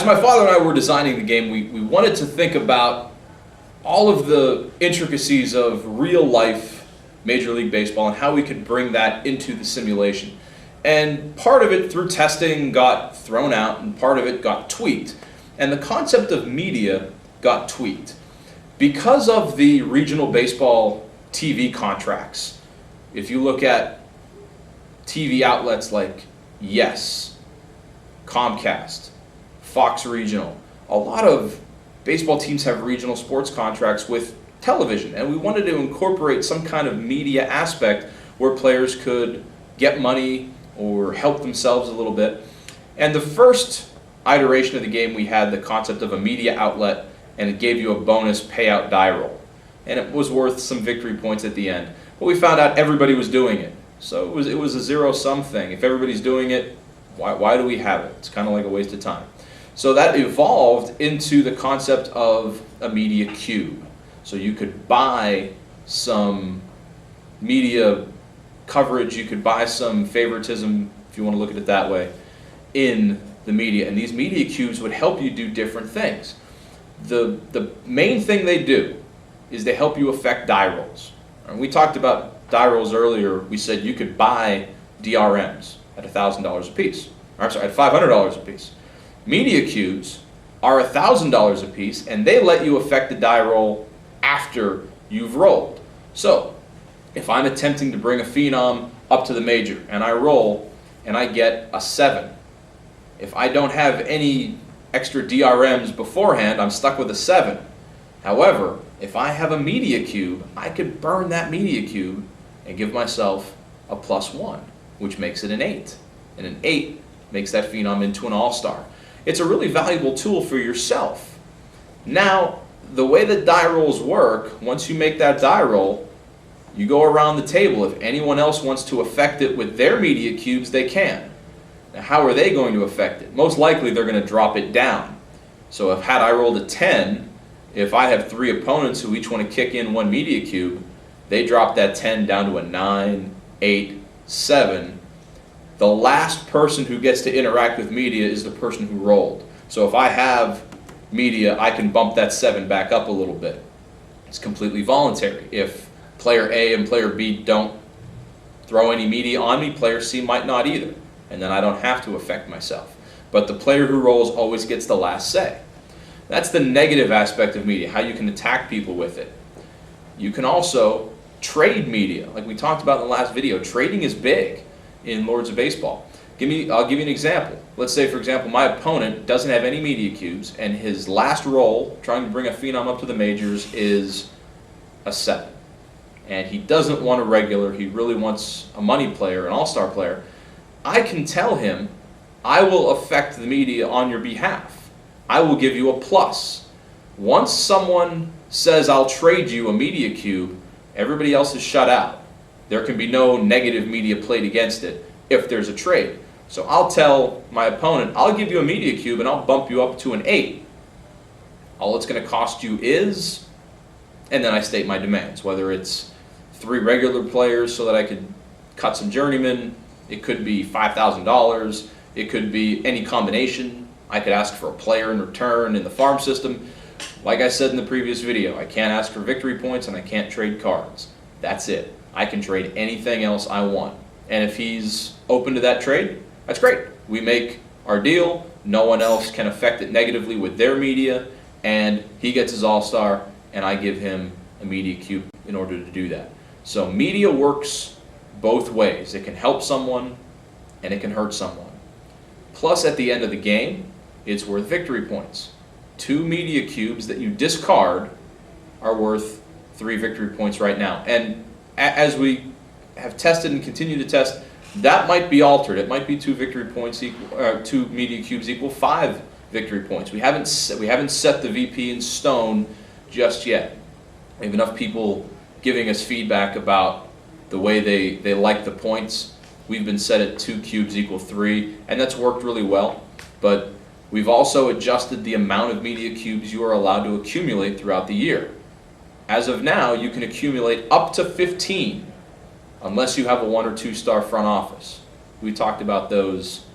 as my father and I were designing the game, we wanted to think about all of the intricacies of real life Major League Baseball and how we could bring that into the simulation. And part of it through testing got thrown out and part of it got tweaked. And the concept of media got tweaked. Because of the regional baseball TV contracts, if you look at TV outlets like Yes, Comcast, Fox Regional, a lot of baseball teams have regional sports contracts with television, and we wanted to incorporate some kind of media aspect where players could get money or help themselves a little bit. And the first iteration of the game, we had the concept of a media outlet, and it gave you a bonus payout die roll. And it was worth some victory points at the end. But we found out everybody was doing it. So it was a zero-sum thing. If everybody's doing it, why do we have it? It's kind of like a waste of time. So that evolved into the concept of a media cube. So you could buy some media coverage, you could buy some favoritism, if you want to look at it that way, in the media. And these media cubes would help you do different things. The main thing they do is they help you affect die rolls. And we talked about die rolls earlier. We said you could buy DRMs at $1,000 a piece. Or, I'm sorry, at $500 a piece. Media cubes are $1,000 a piece, and they let you affect the die roll after you've rolled. So, if I'm attempting to bring a phenom up to the major, and I roll, and I get a 7, if I don't have any extra DRMs beforehand, I'm stuck with a 7. However, if I have a media cube, I could burn that media cube and give myself a +1, which makes it an 8. And an 8 makes that phenom into an all-star. It's a really valuable tool for yourself. Now, the way that die rolls work, once you make that die roll, you go around the table. If anyone else wants to affect it with their media cubes, they can. Now, how are they going to affect it? Most likely they're going to drop it down. So if had I rolled a 10, if I have 3 opponents who each want to kick in 1 media cube, they drop that 10 down to a 9, 8, 7. The last person who gets to interact with media is the person who rolled. So if I have media, I can bump that 7 back up a little bit. It's completely voluntary. If player A and player B don't throw any media on me, player C might not either. And then I don't have to affect myself. But the player who rolls always gets the last say. That's the negative aspect of media, how you can attack people with it. You can also trade media. Like we talked about in the last video, trading is big in Lords of Baseball. I'll give you an example. Let's say, for example, my opponent doesn't have any media cubes, and his last roll, trying to bring a phenom up to the majors, is a 7. And he doesn't want a regular, he really wants a money player, an all-star player. I can tell him, I will affect the media on your behalf. I will give you a plus. Once someone says, I'll trade you a media cube, everybody else is shut out. There can be no negative media played against it if there's a trade. So I'll tell my opponent, I'll give you a media cube and I'll bump you up to an 8. All it's going to cost you is, and then I state my demands, whether it's 3 regular players so that I could cut some journeymen, it could be $5,000, it could be any combination. I could ask for a player in return in the farm system. Like I said in the previous video, I can't ask for victory points and I can't trade cards. That's it. I can trade anything else I want. And if he's open to that trade, that's great. We make our deal, no one else can affect it negatively with their media, and he gets his all-star, and I give him a media cube in order to do that. So media works both ways. It can help someone, and it can hurt someone. Plus, at the end of the game, it's worth victory points. 2 media cubes that you discard are worth 3 victory points right now. And as we have tested and continue to test, that might be altered. It might be 2 victory points equal, 2 media cubes equal 5 victory points. We haven't set the VP in stone just yet. We have enough people giving us feedback about the way they like the points. We've been set at 2 cubes equal 3, and that's worked really well. But we've also adjusted the amount of media cubes you are allowed to accumulate throughout the year. As of now, you can accumulate up to 15 unless you have a 1 or 2 star front office. We talked about those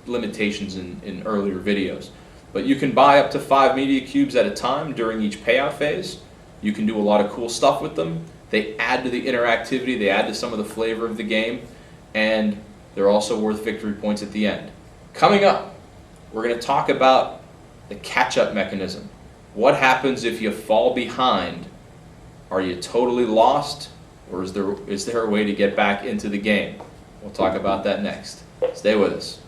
limitations in earlier videos. But you can buy up to 5 media cubes at a time during each payout phase. You can do a lot of cool stuff with them. They add to the interactivity, they add to some of the flavor of the game, and they're also worth victory points at the end. Coming up, we're going to talk about the catch-up mechanism. What happens if you fall behind? Are you totally lost, or is there a way to get back into the game? We'll talk about that next. Stay with us.